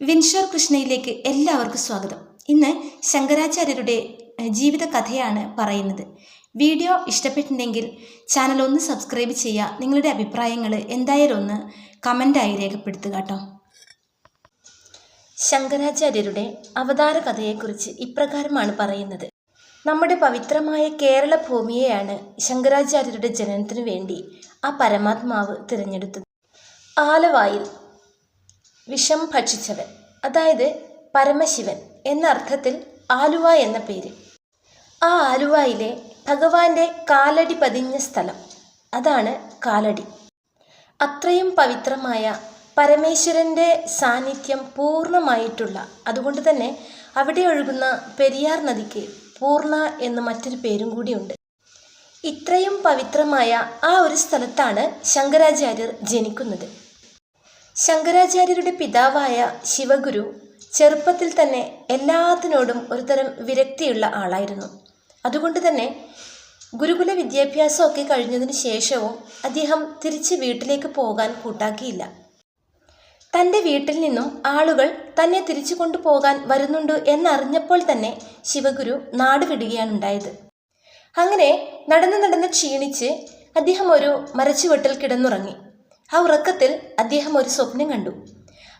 വിൻഷോർ കൃഷ്ണയിലേക്ക് എല്ലാവർക്കും സ്വാഗതം. ഇന്ന് ശങ്കരാചാര്യരുടെ ജീവിത കഥയാണ് പറയുന്നത്. വീഡിയോ ഇഷ്ടപ്പെട്ടിട്ടുണ്ടെങ്കിൽ ചാനൽ ഒന്ന് സബ്സ്ക്രൈബ് ചെയ്യുക. നിങ്ങളുടെ അഭിപ്രായങ്ങൾ എന്തായാലും ഒന്ന് കമൻ്റായി രേഖപ്പെടുത്തുക കേട്ടോ. ശങ്കരാചാര്യരുടെ അവതാര കഥയെക്കുറിച്ച് ഇപ്രകാരമാണ് പറയുന്നത്. നമ്മുടെ പവിത്രമായ കേരള ഭൂമിയെയാണ് ശങ്കരാചാര്യരുടെ ജനനത്തിനു വേണ്ടി ആ പരമാത്മാവ് തിരഞ്ഞെടുത്തത്. ആലവായിൽ വിഷം ഭക്ഷിച്ചവൻ, അതായത് പരമശിവൻ എന്ന അർത്ഥത്തിൽ ആലുവ എന്ന പേര്. ആ ആലുവയിലെ ഭഗവാന്റെ കാലടി പതിഞ്ഞ സ്ഥലം, അതാണ് കാലടി. അത്രയും പവിത്രമായ പരമേശ്വരൻ്റെ സാന്നിധ്യം പൂർണ്ണമായിട്ടുള്ള, അതുകൊണ്ട് തന്നെ അവിടെ ഒഴുകുന്ന പെരിയാർ നദിക്ക് പൂർണ്ണ എന്ന് മറ്റൊരു പേരും കൂടിയുണ്ട്. ഇത്രയും പവിത്രമായ ആ ഒരു സ്ഥലത്താണ് ശങ്കരാചാര്യർ ജനിക്കുന്നത്. ശങ്കരാചാര്യരുടെ പിതാവായ ശിവഗുരു ചെറുപ്പത്തിൽ തന്നെ എല്ലാത്തിനോടും ഒരുതരം വിരക്തിയുള്ള ആളായിരുന്നു. അതുകൊണ്ട് തന്നെ ഗുരുകുല വിദ്യാഭ്യാസമൊക്കെ കഴിഞ്ഞതിന് ശേഷവും അദ്ദേഹം തിരിച്ച് വീട്ടിലേക്ക് പോകാൻ കൂട്ടാക്കിയില്ല. തൻ്റെ വീട്ടിൽ നിന്നും ആളുകൾ തന്നെ തിരിച്ചു കൊണ്ടുപോകാൻ വരുന്നുണ്ട് എന്നറിഞ്ഞപ്പോൾ തന്നെ ശിവഗുരു നാട് വിടുകയാണ് ഉണ്ടായത്. അങ്ങനെ നടന്ന് ക്ഷീണിച്ച് അദ്ദേഹം ഒരു മരച്ചുവട്ടിൽ കിടന്നുറങ്ങി. ആ ഉറക്കത്തിൽ അദ്ദേഹം ഒരു സ്വപ്നം കണ്ടു.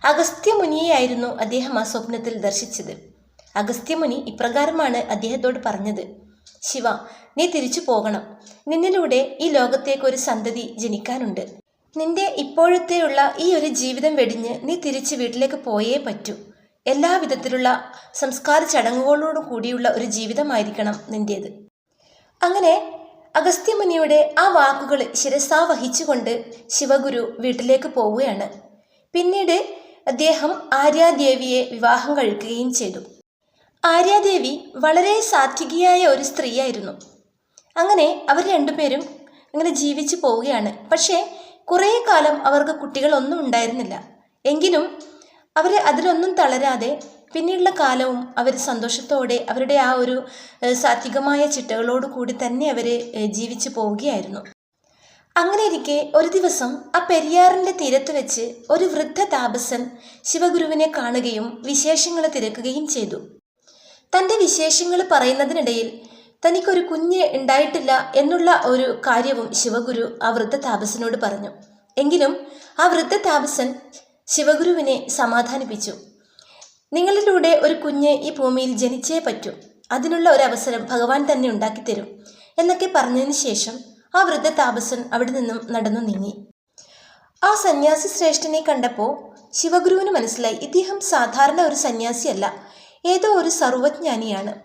അഗസ്ത്യമുനിയെയായിരുന്നു അദ്ദേഹം ആ സ്വപ്നത്തിൽ ദർശിച്ചത്. അഗസ്ത്യമുനി ഇപ്രകാരമാണ് അദ്ദേഹത്തോട് പറഞ്ഞത്: ശിവ, നീ തിരിച്ചു പോകണം. നിന്നിലൂടെ ഈ ലോകത്തേക്ക് ഒരു സന്തതി ജനിക്കാനുണ്ട്. നിന്റെ ഇപ്പോഴത്തെയുള്ള ഈ ഒരു ജീവിതം വെടിഞ്ഞ് നീ തിരിച്ച് വീട്ടിലേക്ക് പോയേ പറ്റൂ. എല്ലാ വിധത്തിലുള്ള സംസ്കാര ചടങ്ങുകളോടും കൂടിയുള്ള ഒരു ജീവിതമായിരിക്കണം നിന്റേത്. അങ്ങനെ അഗസ്ത്യമുനിയുടെ ആ വാക്കുകൾ ശിരസാ വഹിച്ചുകൊണ്ട് ശിവഗുരു വീട്ടിലേക്ക് പോവുകയാണ്. പിന്നീട് അദ്ദേഹം ആര്യാദേവിയെ വിവാഹം കഴിക്കുകയും ചെയ്തു. ആര്യാദേവി വളരെ സാത്വികിയായ ഒരു സ്ത്രീയായിരുന്നു. അങ്ങനെ അവർ രണ്ടുപേരും അങ്ങനെ ജീവിച്ചു പോവുകയാണ്. പക്ഷേ കുറേ കാലം അവർക്ക് കുട്ടികളൊന്നും ഉണ്ടായിരുന്നില്ല. എങ്കിലും അവർ അതിലൊന്നും തളരാതെ പിന്നീടുള്ള കാലവും അവർ സന്തോഷത്തോടെ അവരുടെ ആ ഒരു സാത്വികമായ ചിട്ടകളോട് കൂടി തന്നെ അവർ ജീവിച്ചു പോവുകയായിരുന്നു. അങ്ങനെ ഇരിക്കെ ഒരു ദിവസം ആ പെരിയാറിൻ്റെ തീരത്ത് വെച്ച് ഒരു വൃദ്ധ താപസൻ ശിവഗുരുവിനെ കാണുകയും വിശേഷങ്ങൾ തിരക്കുകയും ചെയ്തു. തൻ്റെ വിശേഷങ്ങൾ പറയുന്നതിനിടയിൽ തനിക്കൊരു കുഞ്ഞ് ഉണ്ടായിട്ടില്ല എന്നുള്ള ഒരു കാര്യവും ശിവഗുരു ആ വൃദ്ധ താപസനോട് പറഞ്ഞു. എങ്കിലും ആ വൃദ്ധ താപസൻ ശിവഗുരുവിനെ സമാധാനിപ്പിച്ചു. നിങ്ങളിലൂടെ ഒരു കുഞ്ഞ് ഈ ഭൂമിയിൽ ജനിച്ചേ പറ്റൂ, അതിനുള്ള ഒരു അവസരം ഭഗവാൻ തന്നെ ഉണ്ടാക്കിത്തരും എന്നൊക്കെ പറഞ്ഞതിന് ശേഷം ആ വൃദ്ധ താപസൻ അവിടെ നിന്നും നടന്നു നീങ്ങി. ആ സന്യാസി ശ്രേഷ്ഠനെ കണ്ടപ്പോൾ ശിവഗുരുവിന് മനസ്സിലായി, ഇദ്ദേഹം സാധാരണ ഒരു സന്യാസിയല്ല, ഏതോ ഒരു സർവജ്ഞാനിയാണ്.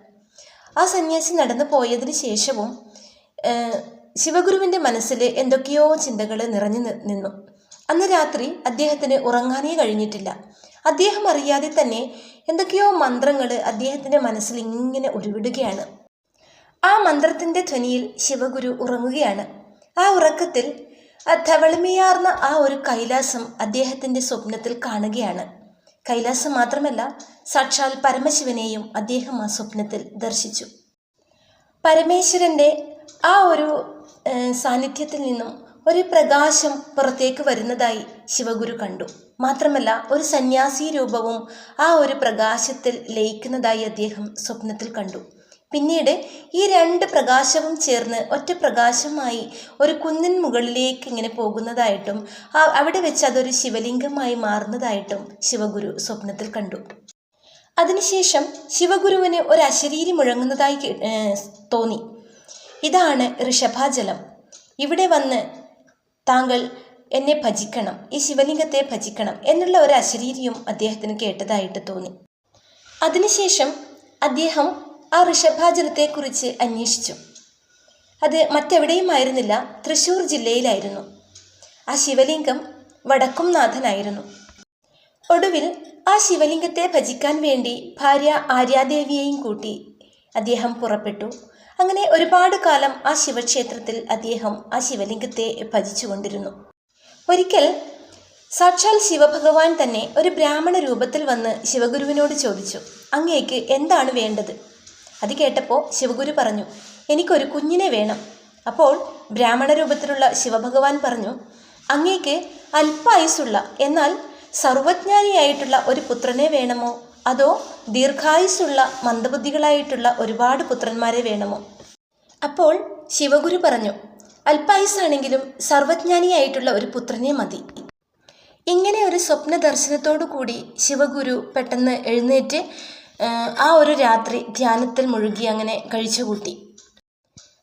ആ സന്യാസി നടന്നു പോയതിന് ശേഷവും ശിവഗുരുവിൻ്റെ മനസ്സിൽ എന്തൊക്കെയോ ചിന്തകൾ നിറഞ്ഞു നിന്നു. അന്ന് രാത്രി അദ്ദേഹത്തിന് ഉറങ്ങാനേ കഴിഞ്ഞിട്ടില്ല. അദ്ദേഹം അറിയാതെ തന്നെ എന്തൊക്കെയോ മന്ത്രങ്ങൾ അദ്ദേഹത്തിൻ്റെ മനസ്സിൽ ഇങ്ങനെ ഉരുവിടുകയാണ്. ആ മന്ത്രത്തിൻ്റെ ധ്വനിയിൽ ശിവഗുരു ഉറങ്ങുകയാണ്. ആ ഉറക്കത്തിൽ ധവളിമയാർന്ന ആ ഒരു കൈലാസം അദ്ദേഹത്തിൻ്റെ സ്വപ്നത്തിൽ കാണുകയാണ്. കൈലാസം മാത്രമല്ല, സാക്ഷാൽ പരമശിവനെയും അദ്ദേഹം ആ സ്വപ്നത്തിൽ ദർശിച്ചു. പരമേശ്വരൻ്റെ ആ ഒരു സാന്നിധ്യത്തിൽ നിന്നും ഒരു പ്രകാശം പുറത്തേക്ക് വരുന്നതായി ശിവഗുരു കണ്ടു. മാത്രമല്ല, ഒരു സന്യാസി രൂപവും ആ ഒരു പ്രകാശത്തിൽ ലയിക്കുന്നതായി അദ്ദേഹം സ്വപ്നത്തിൽ കണ്ടു. പിന്നീട് ഈ രണ്ട് പ്രകാശവും ചേർന്ന് ഒറ്റ പ്രകാശമായി ഒരു കുന്നിൻ മുകളിലേക്ക് ഇങ്ങനെ പോകുന്നതായിട്ടും അവിടെ വെച്ച് അതൊരു ശിവലിംഗമായി മാറുന്നതായിട്ടും ശിവഗുരു സ്വപ്നത്തിൽ കണ്ടു. അതിനുശേഷം ശിവഗുരുവിന് ഒരു അശരീരി മുഴങ്ങുന്നതായി തോന്നി. ഇതാണ് ഋഷഭാചലം. ഇവിടെ വന്ന് താങ്കൾ എന്നെ ഭജിക്കണം, ഈ ശിവലിംഗത്തെ ഭജിക്കണം എന്നുള്ള ഒരു അശരീരിയും അദ്ദേഹത്തിന് കേട്ടതായിട്ട് തോന്നി. അതിനുശേഷം അദ്ദേഹം ആ ഋഷഭാചലത്തെക്കുറിച്ച് അന്വേഷിച്ചു. അത് മറ്റെവിടെയും ആയിരുന്നില്ല, തൃശ്ശൂർ ജില്ലയിലായിരുന്നു. ആ ശിവലിംഗം വടക്കുംനാഥനായിരുന്നു. ഒടുവിൽ ആ ശിവലിംഗത്തെ ഭജിക്കാൻ വേണ്ടി ഭാര്യ ആര്യാദേവിയെയും കൂട്ടി അദ്ദേഹം പുറപ്പെട്ടു. അങ്ങനെ ഒരുപാട് കാലം ആ ശിവക്ഷേത്രത്തിൽ അദ്ദേഹം ആ ശിവലിംഗത്തെ ഭജിച്ചുകൊണ്ടിരുന്നു. ഒരിക്കൽ സാക്ഷാൽ ശിവഭഗവാൻ തന്നെ ഒരു ബ്രാഹ്മണ രൂപത്തിൽ വന്ന് ശിവഗുരുവിനോട് ചോദിച്ചു, അങ്ങേക്ക് എന്താണ് വേണ്ടത്? അത് കേട്ടപ്പോൾ ശിവഗുരു പറഞ്ഞു, എനിക്കൊരു കുഞ്ഞിനെ വേണം. അപ്പോൾ ബ്രാഹ്മണ രൂപത്തിലുള്ള ശിവഭഗവാൻ പറഞ്ഞു, അങ്ങേക്ക് അല്പായുസുള്ള എന്നാൽ സർവജ്ഞാനിയായിട്ടുള്ള ഒരു പുത്രനെ വേണമോ, അതോ ദീർഘായുസ്സുള്ള മന്ദബുദ്ധികളായിട്ടുള്ള ഒരുപാട് പുത്രന്മാരെ വേണമോ? അപ്പോൾ ശിവഗുരു പറഞ്ഞു, അല്പായുസ്സാണെങ്കിലും സർവജ്ഞാനിയായിട്ടുള്ള ഒരു പുത്രനെ മതി. ഇങ്ങനെ ഒരു സ്വപ്ന ദർശനത്തോടു കൂടി ശിവഗുരു പെട്ടെന്ന് എഴുന്നേറ്റ് ആ ഒരു രാത്രി ധ്യാനത്തിൽ മുഴുകി അങ്ങനെ കഴിച്ചുകൂട്ടി.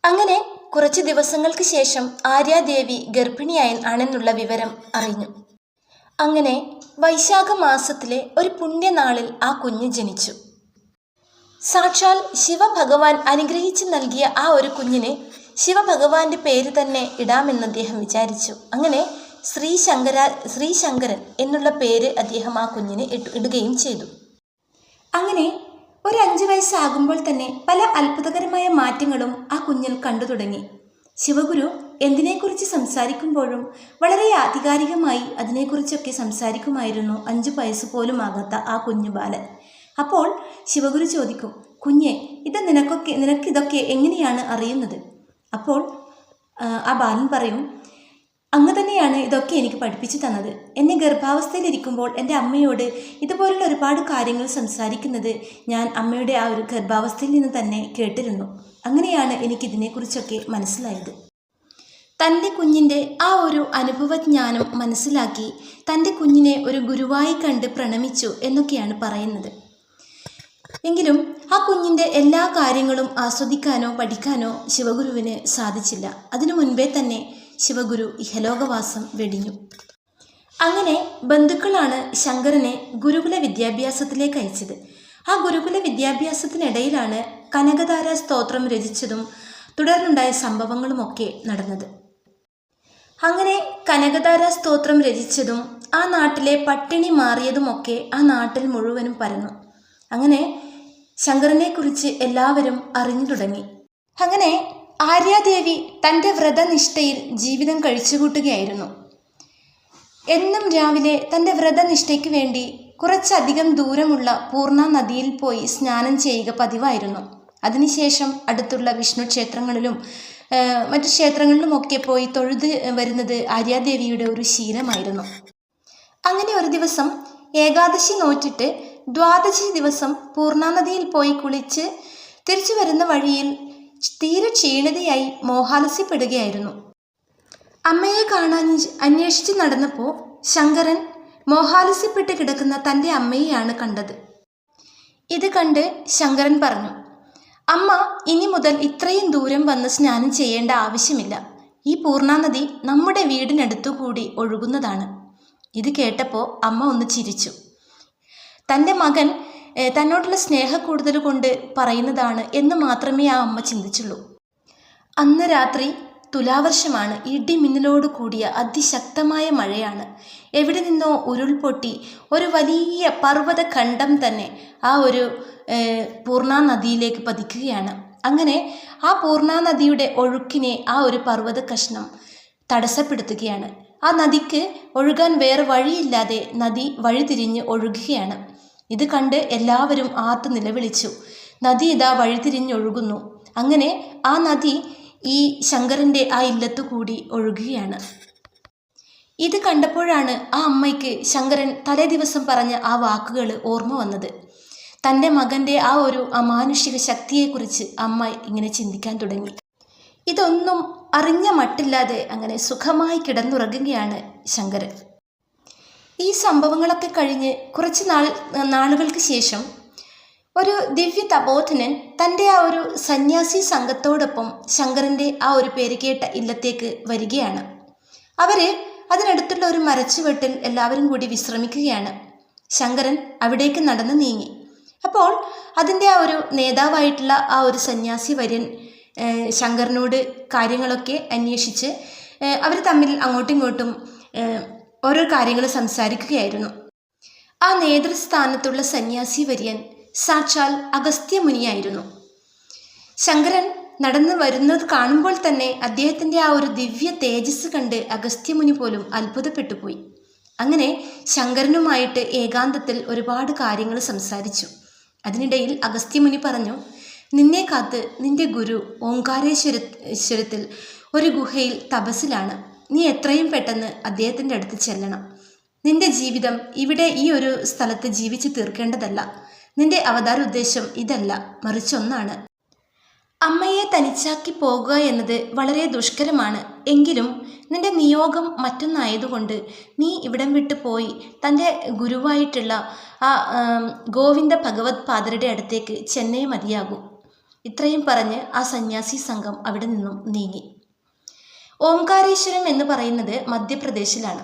അങ്ങനെ കുറച്ച് ദിവസങ്ങൾക്ക് ശേഷം ആര്യാദേവി ഗർഭിണിയാണെന്നുള്ള വിവരം അറിഞ്ഞു. അങ്ങനെ വൈശാഖ മാസത്തിലെ ഒരു പുണ്യനാളിൽ ആ കുഞ്ഞ് ജനിച്ചു. സാക്ഷാൽ ശിവഭഗവാൻ അനുഗ്രഹിച്ച് നൽകിയ ആ ഒരു കുഞ്ഞിന് ശിവഭഗവാന്റെ പേര് തന്നെ ഇടാമെന്ന് അദ്ദേഹം വിചാരിച്ചു. അങ്ങനെ ശ്രീശങ്കരൻ എന്നുള്ള പേര് അദ്ദേഹം ആ കുഞ്ഞിന് ഇടുകയും ചെയ്തു. അങ്ങനെ ഒരു 5 വയസ്സാകുമ്പോൾ തന്നെ പല അത്ഭുതകരമായ മാറ്റങ്ങളും ആ കുഞ്ഞിൽ കണ്ടു തുടങ്ങി. ശിവഗുരു എന്തിനെക്കുറിച്ച് സംസാരിക്കുമ്പോഴും വളരെ ആധികാരികമായി അതിനെക്കുറിച്ചൊക്കെ സംസാരിക്കുമായിരുന്നു 5 വയസ്സ് പോലും ആകാത്ത ആ കുഞ്ഞു ബാലൻ. അപ്പോൾ ശിവഗുരു ചോദിക്കും, കുഞ്ഞെ, നിനക്കിതൊക്കെ എങ്ങനെയാണ് അറിയുന്നത്? അപ്പോൾ ആ ബാലൻ പറയും, അങ്ങ് തന്നെയാണ് ഇതൊക്കെ എനിക്ക് പഠിപ്പിച്ചു തന്നത്. എന്നെ ഗർഭാവസ്ഥയിലിരിക്കുമ്പോൾ എൻ്റെ അമ്മയോട് ഇതുപോലുള്ള ഒരുപാട് കാര്യങ്ങൾ സംസാരിക്കുന്നത് ഞാൻ അമ്മയുടെ ആ ഒരു ഗർഭാവസ്ഥയിൽ നിന്ന് തന്നെ കേട്ടിരുന്നു. അങ്ങനെയാണ് എനിക്കിതിനെക്കുറിച്ചൊക്കെ മനസ്സിലായത്. തൻ്റെ കുഞ്ഞിൻ്റെ ആ ഒരു അനുഭവജ്ഞാനം മനസ്സിലാക്കി തൻ്റെ കുഞ്ഞിനെ ഒരു ഗുരുവായി കണ്ട് പ്രണമിച്ചു എന്നൊക്കെയാണ് പറയുന്നത്. എങ്കിലും ആ കുഞ്ഞിൻ്റെ എല്ലാ കാര്യങ്ങളും ആസ്വദിക്കാനോ പഠിക്കാനോ ശിവഗുരുവിന് സാധിച്ചില്ല. അതിനു മുൻപേ തന്നെ ശിവഗുരു ഇഹലോകവാസം വെടിഞ്ഞു. അങ്ങനെ ബന്ധുക്കളാണ് ശങ്കരനെ ഗുരുകുല വിദ്യാഭ്യാസത്തിലേക്ക് അയച്ചത്. ആ ഗുരുകുല വിദ്യാഭ്യാസത്തിനിടയിലാണ് കനകധാര സ്തോത്രം രചിച്ചതും തുടർന്നുണ്ടായ സംഭവങ്ങളുമൊക്കെ നടന്നത്. അങ്ങനെ കനകധാര സ്തോത്രം രചിച്ചതും ആ നാട്ടിലെ പട്ടിണി മാറിയതുമൊക്കെ ആ നാട്ടിൽ മുഴുവനും പരന്നു. അങ്ങനെ ശങ്കരനെക്കുറിച്ച് എല്ലാവരും അറിഞ്ഞു തുടങ്ങി. അങ്ങനെ ആര്യാദേവി തൻ്റെ വ്രതനിഷ്ഠയിൽ ജീവിതം കഴിച്ചുകൂട്ടുകയായിരുന്നു. എന്നും രാവിലെ തൻ്റെ വ്രതനിഷ്ഠയ്ക്ക് വേണ്ടി കുറച്ചധികം ദൂരമുള്ള പൂർണ്ണ നദിയിൽ പോയി സ്നാനം ചെയ്യുക പതിവായിരുന്നു. അതിനുശേഷം അടുത്തുള്ള വിഷ്ണു ക്ഷേത്രങ്ങളിലും മറ്റു ക്ഷേത്രങ്ങളിലുമൊക്കെ പോയി തൊഴുത് വരുന്നത് ആര്യാദേവിയുടെ ഒരു ശീലമായിരുന്നു. അങ്ങനെ ഒരു ദിവസം ഏകാദശി നോറ്റിട്ട് ദ്വാദശി ദിവസം പൂർണ്ണ നദിയിൽ പോയി കുളിച്ച് തിരിച്ചു വരുന്ന വഴിയിൽ തീരെ ക്ഷീണിതയായി മോഹാലസ്യപ്പെടുകയായിരുന്നു. അമ്മയെ കാണാൻ അന്വേഷിച്ച് നടന്നപ്പോൾ ശങ്കരൻ മോഹാലസ്യപ്പെട്ട് കിടക്കുന്ന തൻ്റെ അമ്മയെയാണ് കണ്ടത്. ഇത് കണ്ട് ശങ്കരൻ പറഞ്ഞു, അമ്മ ഇനി മുതൽ ഇത്രയും ദൂരം വന്ന് സ്നാനം ചെയ്യേണ്ട ആവശ്യമില്ല. ഈ പൂർണ്ണനദി നമ്മുടെ വീടിനടുത്തുകൂടി ഒഴുകുന്നതാണ്. ഇത് കേട്ടപ്പോൾ അമ്മ ഒന്ന് ചിരിച്ചു. തൻ്റെ മകൻ തന്നോടുള്ള സ്നേഹക്കൂടുതൽ കൊണ്ട് പറയുന്നതാണ് എന്ന് മാത്രമേ ആ അമ്മ ചിന്തിച്ചുള്ളൂ. അന്ന് രാത്രി തുലാവർഷമാണ്. ഇടിമിന്നലോട് കൂടിയ അതിശക്തമായ മഴയാണ്. എവിടെ നിന്നോ ഉരുൾപൊട്ടി ഒരു വലിയ പർവ്വത ഖണ്ഡം തന്നെ ആ ഒരു പൂർണ്ണ നദിയിലേക്ക് പതിക്കുകയാണ്. അങ്ങനെ ആ പൂർണ്ണ നദിയുടെ ഒഴുക്കിനെ ആ ഒരു പർവ്വത കഷ്ണം തടസ്സപ്പെടുത്തുകയാണ്. ആ നദിക്ക് ഒഴുകാൻ വേറെ വഴിയില്ലാതെ നദി വഴിതിരിഞ്ഞ് ഒഴുകുകയാണ്. ഇത് കണ്ട് എല്ലാവരും ആർത്ത് നിലവിളിച്ചു. നദി ഇതാ വഴിതിരിഞ്ഞൊഴുകുന്നു. അങ്ങനെ ആ നദി ഈ ശങ്കരൻ്റെ ആ ഇല്ലത്തുകൂടി ഒഴുകുകയാണ്. ഇത് കണ്ടപ്പോഴാണ് ആ അമ്മയ്ക്ക് ശങ്കരൻ തലേ ദിവസം പറഞ്ഞ ആ വാക്കുകൾ ഓർമ്മ വന്നത്. തൻ്റെ മകൻ്റെ ആ ഒരു അമാനുഷിക ശക്തിയെക്കുറിച്ച് അമ്മ ഇങ്ങനെ ചിന്തിക്കാൻ തുടങ്ങി. ഇതൊന്നും അറിഞ്ഞ മട്ടില്ലാതെ അങ്ങനെ സുഖമായി കിടന്നുറങ്ങുകയാണ് ശങ്കരൻ. ഈ സംഭവങ്ങളൊക്കെ കഴിഞ്ഞ് കുറച്ച് നാളുകൾക്ക് ശേഷം ഒരു ദിവ്യ തപോധനൻ തൻ്റെ ആ ഒരു സന്യാസി സംഘത്തോടൊപ്പം ശങ്കരൻ്റെ ആ ഒരു പേര് കേട്ട ഇല്ലത്തേക്ക് വരികയാണ്. അവർ അതിനടുത്തുള്ള ഒരു മരച്ചുവെട്ടിൽ എല്ലാവരും കൂടി വിശ്രമിക്കുകയാണ്. ശങ്കരൻ അവിടേക്ക് നടന്നു നീങ്ങി. അപ്പോൾ അതിൻ്റെ ആ ഒരു നേതാവായിട്ടുള്ള ആ ഒരു സന്യാസി വര്യൻ ശങ്കരനോട് കാര്യങ്ങളൊക്കെ അന്വേഷിച്ച് അവർ തമ്മിൽ അങ്ങോട്ടും ഇങ്ങോട്ടും ഓരോ കാര്യങ്ങൾ സംസാരിക്കുകയായിരുന്നു. ആ നേതൃസ്ഥാനത്തുള്ള സന്യാസി വര്യൻ സാക്ഷാൽ അഗസ്ത്യ മുനിയായിരുന്നു. ശങ്കരൻ നടന്നു വരുന്നത് കാണുമ്പോൾ തന്നെ അദ്ദേഹത്തിൻ്റെ ആ ഒരു ദിവ്യ തേജസ് കണ്ട് അഗസ്ത്യമുനി പോലും അത്ഭുതപ്പെട്ടു പോയി. അങ്ങനെ ശങ്കരനുമായിട്ട് ഏകാന്തത്തിൽ ഒരുപാട് കാര്യങ്ങൾ സംസാരിച്ചു. അതിനിടയിൽ അഗസ്ത്യമുനി പറഞ്ഞു, നിന്നെ കാത്ത് നിന്റെ ഗുരു ഓംകാരേശ്വരത്തിൽ ഒരു ഗുഹയിൽ തപസ്സിലാണ്. നീ എത്രയും പെട്ടെന്ന് അദ്ദേഹത്തിൻ്റെ അടുത്ത് ചെല്ലണം. നിന്റെ ജീവിതം ഇവിടെ ഈ ഒരു സ്ഥലത്ത് ജീവിച്ചു തീർക്കേണ്ടതല്ല. നിന്റെ അവതാര ഉദ്ദേശം ഇതല്ല, മറിച്ചൊന്നാണ്. അമ്മയെ തനിച്ചാക്കി പോകുക എന്നത് വളരെ ദുഷ്കരമാണ്. എങ്കിലും നിന്റെ നിയോഗം മറ്റൊന്നായതുകൊണ്ട് നീ ഇവിടം വിട്ടു പോയി തൻ്റെ ഗുരുവായിട്ടുള്ള ആ ഗോവിന്ദ ഭഗവത് പാദരുടെ അടുത്തേക്ക് ചെന്നൈ മതിയാകൂ. ഇത്രയും പറഞ്ഞ് ആ സന്യാസി സംഘം അവിടെ നിന്നും നീങ്ങി. ഓംകാരേശ്വരം എന്ന് പറയുന്നത് മധ്യപ്രദേശിലാണ്.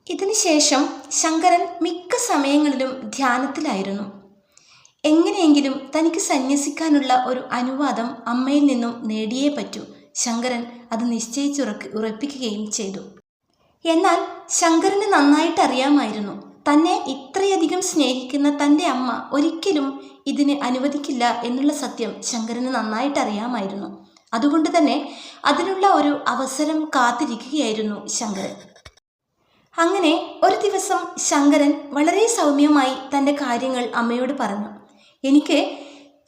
ഇതിനുശേഷം ശങ്കരൻ മിക്ക സമയങ്ങളിലും ധ്യാനത്തിലായിരുന്നു. എങ്ങനെയെങ്കിലും തനിക്ക് സന്യസിക്കാനുള്ള ഒരു അനുവാദം അമ്മയിൽ നിന്നും നേടിയേ പറ്റൂ. ശങ്കരൻ അത് ഉറപ്പിക്കുകയും ചെയ്തു. എന്നാൽ ശങ്കരന് നന്നായിട്ട് അറിയാമായിരുന്നു, തന്നെ ഇത്രയധികം സ്നേഹിക്കുന്ന തൻ്റെ അമ്മ ഒരിക്കലും ഇതിന് അനുവദിക്കില്ല എന്നുള്ള സത്യം ശങ്കരന് നന്നായിട്ട് അറിയാമായിരുന്നു. അതുകൊണ്ട് തന്നെ അതിനുള്ള ഒരു അവസരം കാത്തിരിക്കുകയായിരുന്നു ശങ്കരൻ. അങ്ങനെ ഒരു ദിവസം ശങ്കരൻ വളരെ സൗമ്യമായി തൻ്റെ കാര്യങ്ങൾ അമ്മയോട് പറഞ്ഞു. എനിക്ക്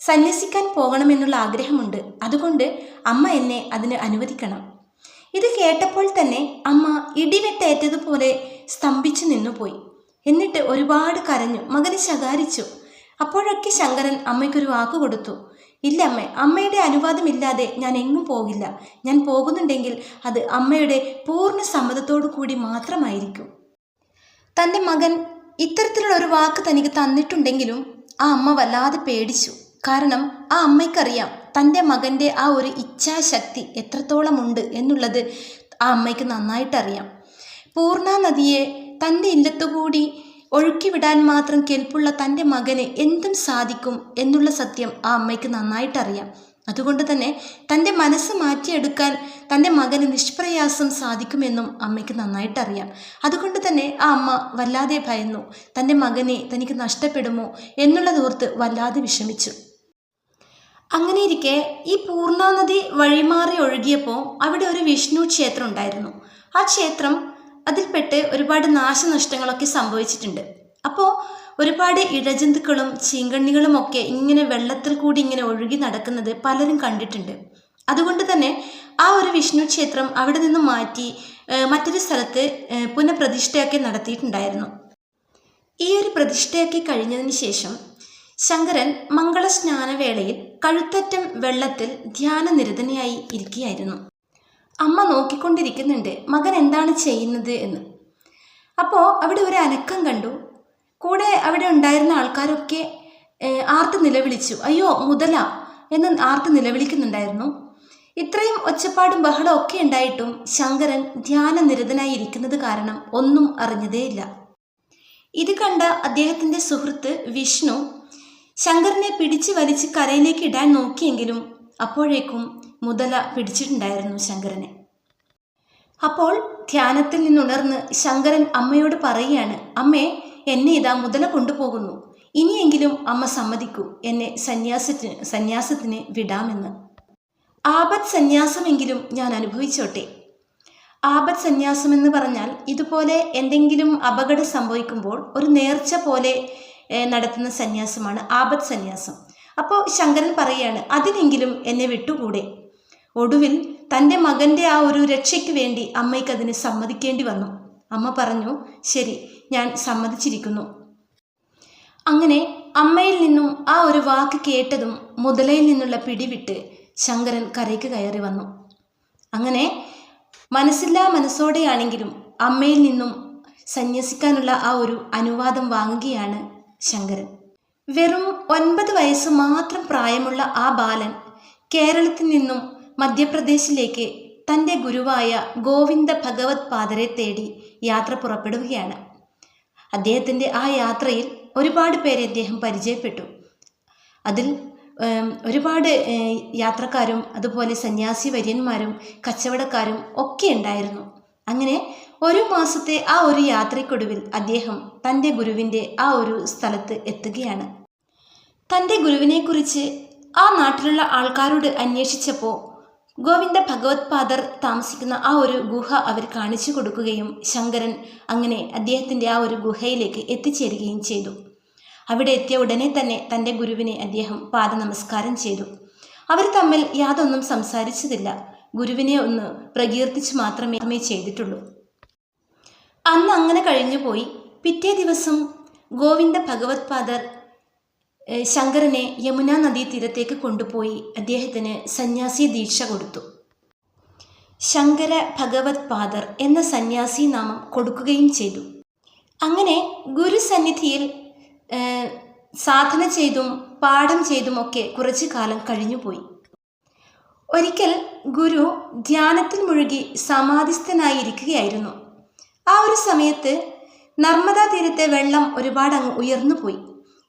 സന്യസിക്കാൻ പോകണമെന്നുള്ള ആഗ്രഹമുണ്ട്. അതുകൊണ്ട് അമ്മ എന്നെ അതിന് അനുവദിക്കണം. ഇത് കേട്ടപ്പോൾ തന്നെ അമ്മ ഇടിവെട്ടേറ്റതുപോലെ സ്തംഭിച്ചു നിന്നുപോയി. എന്നിട്ട് ഒരുപാട് കരഞ്ഞു, മകനെ ശകാരിച്ചു. അപ്പോഴൊക്കെ ശങ്കരൻ അമ്മയ്ക്കൊരു വാക്ക് കൊടുത്തു. ഇല്ല അമ്മേ, അമ്മയുടെ അനുവാദമില്ലാതെ ഞാൻ എങ്ങും പോകില്ല. ഞാൻ പോകുന്നുണ്ടെങ്കിൽ അത് അമ്മയുടെ പൂർണ്ണ സമ്മതത്തോടു കൂടി മാത്രമായിരിക്കും. തൻ്റെ മകൻ ഇത്തരത്തിലുള്ള ഒരു വാക്ക് തനിക്ക് തന്നിട്ടുണ്ടെങ്കിലും ആ അമ്മ വല്ലാതെ പേടിച്ചു. കാരണം ആ അമ്മയ്ക്കറിയാം തൻ്റെ മകൻ്റെ ആ ഒരു ഇച്ഛാശക്തി എത്രത്തോളം ഉണ്ട് എന്നുള്ളത് ആ അമ്മയ്ക്ക് നന്നായിട്ടറിയാം. പൂർണ്ണ നദിയെ തൻ്റെ ഇല്ലത്തുകൂടി ഒഴുക്കിവിടാൻ മാത്രം കെൽപ്പുള്ള തൻ്റെ മകന് എന്തും സാധിക്കും എന്നുള്ള സത്യം ആ അമ്മയ്ക്ക് നന്നായിട്ടറിയാം. അതുകൊണ്ട് തന്നെ തൻ്റെ മനസ്സ് മാറ്റിയെടുക്കാൻ തൻ്റെ മകന് നിഷ്പ്രയാസം സാധിക്കുമെന്നും അമ്മയ്ക്ക് നന്നായിട്ടറിയാം. അതുകൊണ്ട് തന്നെ ആ അമ്മ വല്ലാതെ ഭയന്നു. തൻ്റെ മകനെ തനിക്ക് നഷ്ടപ്പെടുമോ എന്നുള്ളതോർത്ത് വല്ലാതെ വിഷമിച്ചു. അങ്ങനെയിരിക്കെ ഈ പൂർണ്ണാനദി വഴിമാറി ഒഴുകിയപ്പോൾ അവിടെ ഒരു വിഷ്ണു ക്ഷേത്രം ഉണ്ടായിരുന്നു. ആ ക്ഷേത്രം അതിൽപ്പെട്ട് ഒരുപാട് നാശനഷ്ടങ്ങളൊക്കെ സംഭവിച്ചിട്ടുണ്ട്. അപ്പോൾ ഒരുപാട് ഇഴജന്തുക്കളും ചീങ്കണ്ണികളും ഒക്കെ ഇങ്ങനെ വെള്ളത്തിൽ കൂടി ഇങ്ങനെ ഒഴുകി നടക്കുന്നത് പലരും കണ്ടിട്ടുണ്ട്. അതുകൊണ്ട് തന്നെ ആ ഒരു വിഷ്ണു ക്ഷേത്രം അവിടെ നിന്ന് മാറ്റി മറ്റൊരു സ്ഥലത്ത് പുനഃപ്രതിഷ്ഠയൊക്കെ നടത്തിയിട്ടുണ്ടായിരുന്നു. ഈ ഒരു പ്രതിഷ്ഠയൊക്കെ കഴിഞ്ഞതിന് ശേഷം ശങ്കരൻ മംഗളസ്നാനവേളയിൽ കഴുത്തറ്റം വെള്ളത്തിൽ ധ്യാനനിരതനായി ഇരിക്കുകയായിരുന്നു. അമ്മ നോക്കിക്കൊണ്ടിരിക്കുന്നുണ്ട് മകൻ എന്താണ് ചെയ്യുന്നത് എന്ന്. അപ്പോൾ അവിടെ ഒരു അനക്കം കണ്ടു. കൂടെ അവിടെ ഉണ്ടായിരുന്ന ആൾക്കാരൊക്കെ ആർത്ത് നിലവിളിച്ചു. അയ്യോ മുതല എന്ന് ആർത്ത് നിലവിളിക്കുന്നുണ്ടായിരുന്നു. ഇത്രയും ഒച്ചപ്പാടും ബഹളവും ഒക്കെ ഉണ്ടായിട്ടും ശങ്കരൻ ധ്യാനനിരതനായി ഇരിക്കുന്നത് കാരണം ഒന്നും അറിഞ്ഞതേയില്ല. ഇത് കണ്ട അദ്ദേഹത്തിൻ്റെ സുഹൃത്ത് വിഷ്ണു ശങ്കരനെ പിടിച്ച് വലിച്ച് കരയിലേക്ക് ഇടാൻ നോക്കിയെങ്കിലും അപ്പോഴേക്കും മുതല പിടിച്ചിട്ടുണ്ടായിരുന്നു ശങ്കരനെ. അപ്പോൾ ധ്യാനത്തിൽ നിന്നുണർന്ന് ശങ്കരൻ അമ്മയോട് പറയുകയാണ്, അമ്മേ, എന്നെ ഇതാ മുതല കൊണ്ടുപോകുന്നു. ഇനിയെങ്കിലും അമ്മ സമ്മതിക്കൂ, എന്നെ സന്യാസത്തിന് വിടാമെന്ന്. ആപത് സന്യാസമെങ്കിലും ഞാൻ അനുഭവിച്ചോട്ടെ. ആപത് സന്യാസം എന്ന് പറഞ്ഞാൽ ഇതുപോലെ എന്തെങ്കിലും അപകടം സംഭവിക്കുമ്പോൾ ഒരു നേർച്ച പോലെ നടത്തുന്ന സന്യാസമാണ് ആപത് സന്യാസം. അപ്പോൾ ശങ്കരൻ പറയുകയാണ്, അതിനെങ്കിലും എന്നെ വിട്ടുകൂടെ. ഒടുവിൽ തൻ്റെ മകൻ്റെ ആ ഒരു രക്ഷയ്ക്ക് വേണ്ടി അമ്മയ്ക്ക് അതിന് സമ്മതിക്കേണ്ടി വന്നു. അമ്മ പറഞ്ഞു, ശരി, ഞാൻ സമ്മതിച്ചിരിക്കുന്നു. അങ്ങനെ അമ്മയിൽ നിന്നും ആ ഒരു വാക്ക് കേട്ടതും മുതലയിൽ നിന്നുള്ള പിടിവിട്ട് ശങ്കരൻ കരയ്ക്ക് കയറി വന്നു. അങ്ങനെ മനസ്സില്ലാ മനസ്സോടെയാണെങ്കിലും അമ്മയിൽ നിന്നും സന്യസിക്കാനുള്ള ആ ഒരു അനുവാദം വാങ്ങുകയാണ് ശങ്കരൻ. വെറും 9 വയസ്സ് മാത്രം പ്രായമുള്ള ആ ബാലൻ കേരളത്തിൽ നിന്നും മധ്യപ്രദേശിലേക്ക് തൻ്റെ ഗുരുവായ ഗോവിന്ദ ഭഗവത് പാദരെ തേടി യാത്ര പുറപ്പെടുകയാണ്. അദ്ദേഹത്തിൻ്റെ ആ യാത്രയിൽ ഒരുപാട് പേരെ അദ്ദേഹം പരിചയപ്പെട്ടു. അതിൽ ഒരുപാട് യാത്രക്കാരും അതുപോലെ സന്യാസി വര്യന്മാരും കച്ചവടക്കാരും ഒക്കെ ഉണ്ടായിരുന്നു. അങ്ങനെ ഒരു മാസത്തെ ആ ഒരു യാത്രയ്ക്കൊടുവിൽ അദ്ദേഹം തൻ്റെ ഗുരുവിൻ്റെ ആ ഒരു സ്ഥലത്ത് എത്തുകയാണ്. തൻ്റെ ഗുരുവിനെക്കുറിച്ച് ആ നാട്ടിലുള്ള ആൾക്കാരോട് അന്വേഷിച്ചപ്പോൾ ഗോവിന്ദ ഭഗവത് പാദർ താമസിക്കുന്ന ആ ഒരു ഗുഹ അവർ കാണിച്ചു കൊടുക്കുകയും ശങ്കരൻ അങ്ങനെ അദ്ദേഹത്തിൻ്റെ ആ ഒരു ഗുഹയിലേക്ക് എത്തിച്ചേരുകയും ചെയ്തു. അവിടെ എത്തിയ ഉടനെ തന്നെ തൻ്റെ ഗുരുവിനെ അദ്ദേഹം പാദനമസ്കാരം ചെയ്തു. അവർ തമ്മിൽ യാതൊന്നും സംസാരിച്ചതില്ല. ഗുരുവിനെ ഒന്ന് പ്രകീർത്തിച്ച് മാത്രമേ ചെയ്തിട്ടുള്ളൂ. അന്ന് അങ്ങനെ കഴിഞ്ഞുപോയി. പിറ്റേ ദിവസം ഗോവിന്ദ ഭഗവത് പാദർ ശങ്കരനെ യമുനാ നദീ തീരത്തേക്ക് കൊണ്ടുപോയി അദ്ദേഹത്തിന് സന്യാസി ദീക്ഷ കൊടുത്തു. ശങ്കര ഭഗവത് പാദർ എന്ന സന്യാസി നാമം കൊടുക്കുകയും ചെയ്തു. അങ്ങനെ ഗുരുസന്നിധിയിൽ സാധന ചെയ്തും പാഠം ചെയ്തുമൊക്കെ കുറച്ചു കാലം കഴിഞ്ഞുപോയി. ഒരിക്കൽ ഗുരു ധ്യാനത്തിൽ മുഴുകി സമാധിസ്ഥനായിരിക്കുകയായിരുന്നു. ആ ഒരു സമയത്ത് നർമ്മദാ തീരത്തെ വെള്ളം ഒരുപാട് അങ്ങ് ഉയർന്നുപോയി.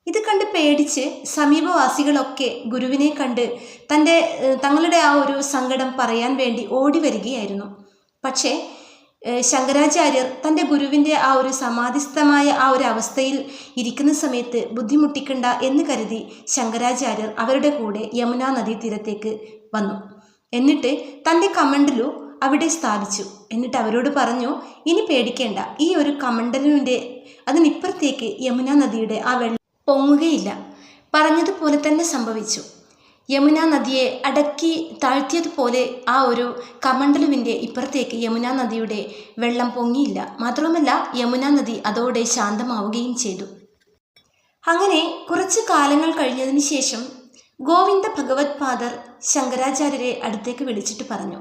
ഇത് കണ്ട് പേടിച്ച് സമീപവാസികളൊക്കെ ഗുരുവിനെ കണ്ട് തങ്ങളുടെ ആ ഒരു സങ്കടം പറയാൻ വേണ്ടി ഓടി വരികയായിരുന്നു. പക്ഷേ ശങ്കരാചാര്യർ തൻ്റെ ഗുരുവിൻ്റെ ആ ഒരു സമാധിസ്ഥമായ ആ ഒരു അവസ്ഥയിൽ ഇരിക്കുന്ന സമയത്ത് ബുദ്ധിമുട്ടിക്കണ്ട എന്ന് കരുതി ശങ്കരാചാര്യർ അവരുടെ കൂടെ യമുനാ നദീ തീരത്തേക്ക് വന്നു. എന്നിട്ട് തൻ്റെ കമണ്ഡലു അവിടെ സ്ഥാപിച്ചു. എന്നിട്ട് അവരോട് പറഞ്ഞു, ഇനി പേടിക്കേണ്ട, ഈ ഒരു കമണ്ഡലുവിൻ്റെ അതിനിപ്പുറത്തേക്ക് യമുനാ നദിയുടെ ആ വെള്ളം പൊങ്ങുകയില്ല. പറഞ്ഞതുപോലെ തന്നെ സംഭവിച്ചു. യമുനാ നദിയെ അടക്കി താഴ്ത്തിയതുപോലെ ആ ഒരു കമണ്ഡലുവിൻ്റെ ഇപ്പുറത്തേക്ക് യമുനാ നദിയുടെ വെള്ളം പൊങ്ങിയില്ല. മാത്രവുമല്ല, യമുനാ നദി അതോടെ ശാന്തമാവുകയും ചെയ്തു. അങ്ങനെ കുറച്ച് കാലങ്ങൾ കഴിഞ്ഞതിന് ശേഷം ഗോവിന്ദ ഭഗവത് പാദർ ശങ്കരാചാര്യരെ അടുത്തേക്ക് വിളിച്ചിട്ട് പറഞ്ഞു,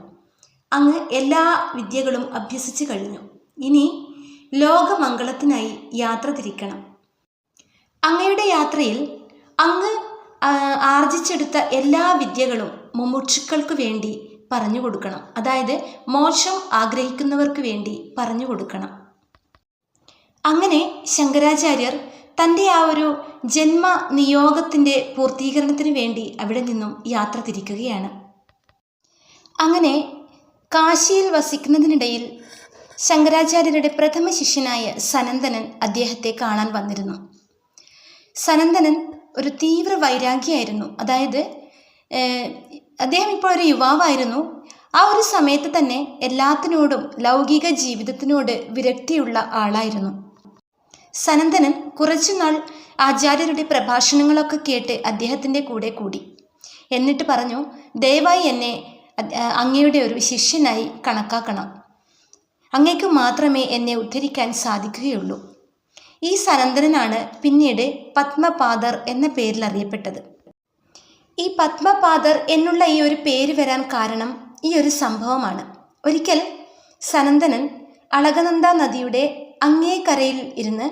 അങ്ങ് എല്ലാ വിദ്യകളും അഭ്യസിച്ചു കഴിഞ്ഞു. ഇനി ലോകമംഗളത്തിനായി യാത്ര തിരിക്കണം. അങ്ങയുടെ യാത്രയിൽ അങ്ങ് ആർജിച്ചെടുത്ത എല്ലാ വിദ്യകളും മുമുക്ഷുക്കൾക്ക് വേണ്ടി പറഞ്ഞു കൊടുക്കണം. അതായത് മോക്ഷം ആഗ്രഹിക്കുന്നവർക്ക് വേണ്ടി പറഞ്ഞു കൊടുക്കണം. അങ്ങനെ ശങ്കരാചാര്യർ തൻ്റെ ആ ഒരു ജന്മ നിയോഗത്തിൻ്റെ പൂർത്തീകരണത്തിന് വേണ്ടി അവിടെ നിന്നും യാത്ര തിരിക്കുകയാണ്. അങ്ങനെ കാശിയിൽ വസിക്കുന്നതിനിടയിൽ ശങ്കരാചാര്യരുടെ പ്രഥമ ശിഷ്യനായ സനന്ദനൻ അദ്ദേഹത്തെ കാണാൻ വന്നിരുന്നു. സനന്ദനൻ ഒരു തീവ്ര വൈരാഗ്യമായിരുന്നു. അതായത് അദ്ദേഹം ഇപ്പോൾ ഒരു യുവാവായിരുന്നു. ആ ഒരു സമയത്ത് തന്നെ എല്ലാത്തിനോടും ലൗകിക ജീവിതത്തിനോട് വിരക്തിയുള്ള ആളായിരുന്നു. സനന്ദനൻ കുറച്ചുനാൾ ആചാര്യരുടെ പ്രഭാഷണങ്ങളൊക്കെ കേട്ട് അദ്ദേഹത്തിൻ്റെ കൂടെ കൂടി. എന്നിട്ട് പറഞ്ഞു, ദയവായി എന്നെ അങ്ങയുടെ ഒരു ശിഷ്യനായി കണക്കാക്കണം. അങ്ങയ്ക്ക് മാത്രമേ എന്നെ ഉദ്ധരിക്കാൻ സാധിക്കുകയുള്ളൂ. ഈ സനന്ദനനാണ് പിന്നീട് പത്മപാദർ എന്ന പേരിൽ അറിയപ്പെട്ടത്. ഈ പത്മപാദർ എന്നുള്ള ഈ ഒരു പേര് വരാൻ കാരണം ഈ ഒരു സംഭവമാണ്. ഒരിക്കൽ സനന്ദനൻ അളകനന്ദ നദിയുടെ അങ്ങേക്കരയിൽ ഇരുന്ന്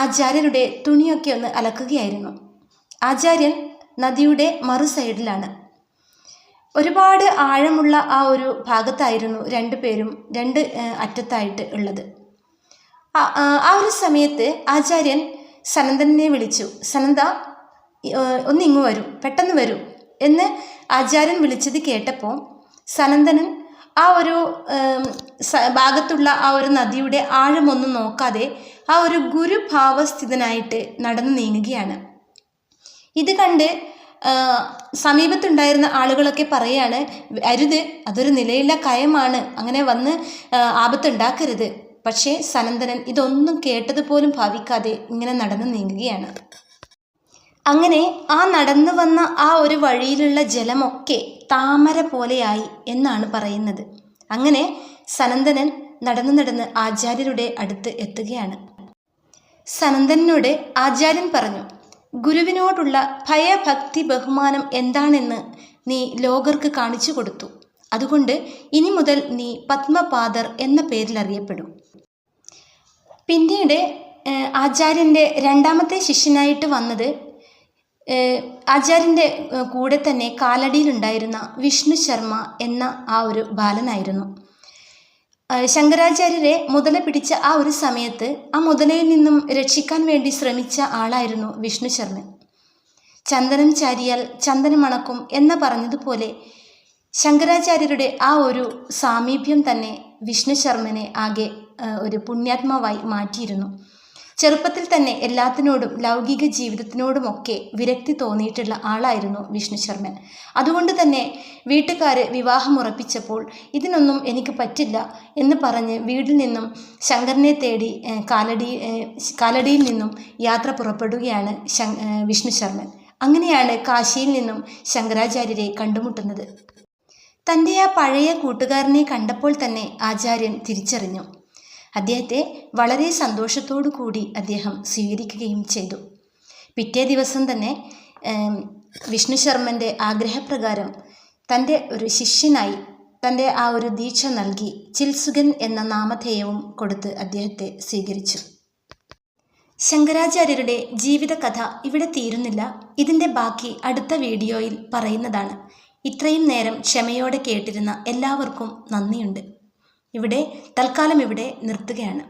ആചാര്യരുടെ തുണിയൊക്കെ ഒന്ന് അലക്കുകയായിരുന്നു. ആചാര്യൻ നദിയുടെ മറു സൈഡിലാണ്. ഒരുപാട് ആഴമുള്ള ആ ഒരു ഭാഗത്തായിരുന്നു രണ്ടുപേരും രണ്ട് അറ്റത്തായിട്ട് ഉള്ളത്. ആ ഒരു സമയത്ത് ആചാര്യൻ സനന്ദനെ വിളിച്ചു, സനന്ദ ഒന്നിങ്ങു വരൂ, പെട്ടെന്ന് വരൂ എന്ന് ആചാര്യൻ വിളിച്ചത് കേട്ടപ്പോൾ സനന്ദനൻ ആ ഒരു ഭാഗത്തുള്ള ആ ഒരു നദിയുടെ ആഴമൊന്നും നോക്കാതെ ആ ഒരു ഗുരുഭാവസ്ഥിതനായിട്ട് നടന്നു നീങ്ങുകയാണ്. ഇത് കണ്ട് സമീപത്തുണ്ടായിരുന്ന ആളുകളൊക്കെ പറയാണ്, അരുത്, അതൊരു നിലയില്ല കയമാണ്, അങ്ങനെ വന്ന് ആപത്തുണ്ടാക്കരുത്. പക്ഷേ സനന്ദനൻ ഇതൊന്നും കേട്ടതുപോലും ഭാവിക്കാതെ ഇങ്ങനെ നടന്നു നീങ്ങുകയാണ്. അങ്ങനെ ആ നടന്നു വന്ന ആ ഒരു വഴിയിലുള്ള ജലമൊക്കെ താമര പോലെയായി എന്നാണ് പറയുന്നത്. അങ്ങനെ സനന്ദനൻ നടന്നു നടന്ന് ആചാര്യരുടെ അടുത്ത് എത്തുകയാണ്. സനന്ദനോട് ആചാര്യൻ പറഞ്ഞു, ഗുരുവിനോടുള്ള ഭയഭക്തി ബഹുമാനം എന്താണെന്ന് നീ ലോകർക്ക് കാണിച്ചു കൊടുത്തു. അതുകൊണ്ട് ഇനി മുതൽ നീ പത്മപാദർ എന്ന പേരിൽ അറിയപ്പെടും. പിന്നീട് ആചാര്യൻ്റെ രണ്ടാമത്തെ ശിഷ്യനായിട്ട് വന്നത് ആചാര്യൻ്റെ കൂടെ തന്നെ കാലടിയിലുണ്ടായിരുന്ന വിഷ്ണു ശർമ്മ എന്ന ആ ഒരു ബാലനായിരുന്നു. ശങ്കരാചാര്യരെ മുതല പിടിച്ച ആ ഒരു സമയത്ത് ആ മുതലയിൽ നിന്നും രക്ഷിക്കാൻ വേണ്ടി ശ്രമിച്ച ആളായിരുന്നു വിഷ്ണു ശർമ്മൻ. ചന്ദനം ചാരിയാൽ ചന്ദനം മണക്കും എന്ന് പറഞ്ഞതുപോലെ ശങ്കരാചാര്യരുടെ ആ ഒരു സാമീപ്യം തന്നെ വിഷ്ണു ശർമ്മനെ ആകെ ഒരു പുണ്യാത്മാവായി മാറ്റിയിരുന്നു. ചെറുപ്പത്തിൽ തന്നെ എല്ലാത്തിനോടും ലൗകിക ജീവിതത്തിനോടുമൊക്കെ വിരക്തി തോന്നിയിട്ടുള്ള ആളായിരുന്നു വിഷ്ണു ശർമ്മൻ. അതുകൊണ്ട് തന്നെ വീട്ടുകാർ വിവാഹമുറപ്പിച്ചപ്പോൾ ഇതിനൊന്നും എനിക്ക് പറ്റില്ല എന്ന് പറഞ്ഞ് വീട്ടിൽ നിന്നും ശങ്കരനെ തേടി കാലടിയിൽ നിന്നും യാത്ര പുറപ്പെടുകയാണ് വിഷ്ണു ശർമ്മൻ. അങ്ങനെയാണ് കാശിയിൽ നിന്നും ശങ്കരാചാര്യരെ കണ്ടുമുട്ടുന്നത്. തൻ്റെ ആ പഴയ കൂട്ടുകാരനെ കണ്ടപ്പോൾ തന്നെ ആചാര്യൻ തിരിച്ചറിഞ്ഞു. അദ്ദേഹത്തെ വളരെ സന്തോഷത്തോടു കൂടി അദ്ദേഹം സ്വീകരിക്കുകയും ചെയ്തു. പിറ്റേ ദിവസം തന്നെ വിഷ്ണു ശർമ്മൻ്റെ ആഗ്രഹപ്രകാരം തൻ്റെ ഒരു ശിഷ്യനായി തൻ്റെ ആ ഒരു ദീക്ഷ നൽകി ചിൽസുഖൻ എന്ന നാമധേയവും കൊടുത്ത് അദ്ദേഹത്തെ സ്വീകരിച്ചു. ശങ്കരാചാര്യരുടെ ജീവിതകഥ ഇവിടെ തീരുന്നില്ല. ഇതിൻ്റെ ബാക്കി അടുത്ത വീഡിയോയിൽ പറയുന്നതാണ്. ഇത്രയും നേരം ക്ഷമയോടെ കേട്ടിരുന്ന എല്ലാവർക്കും നന്ദിയുണ്ട്. തൽക്കാലം ഇവിടെ നിർത്തുകയാണ്.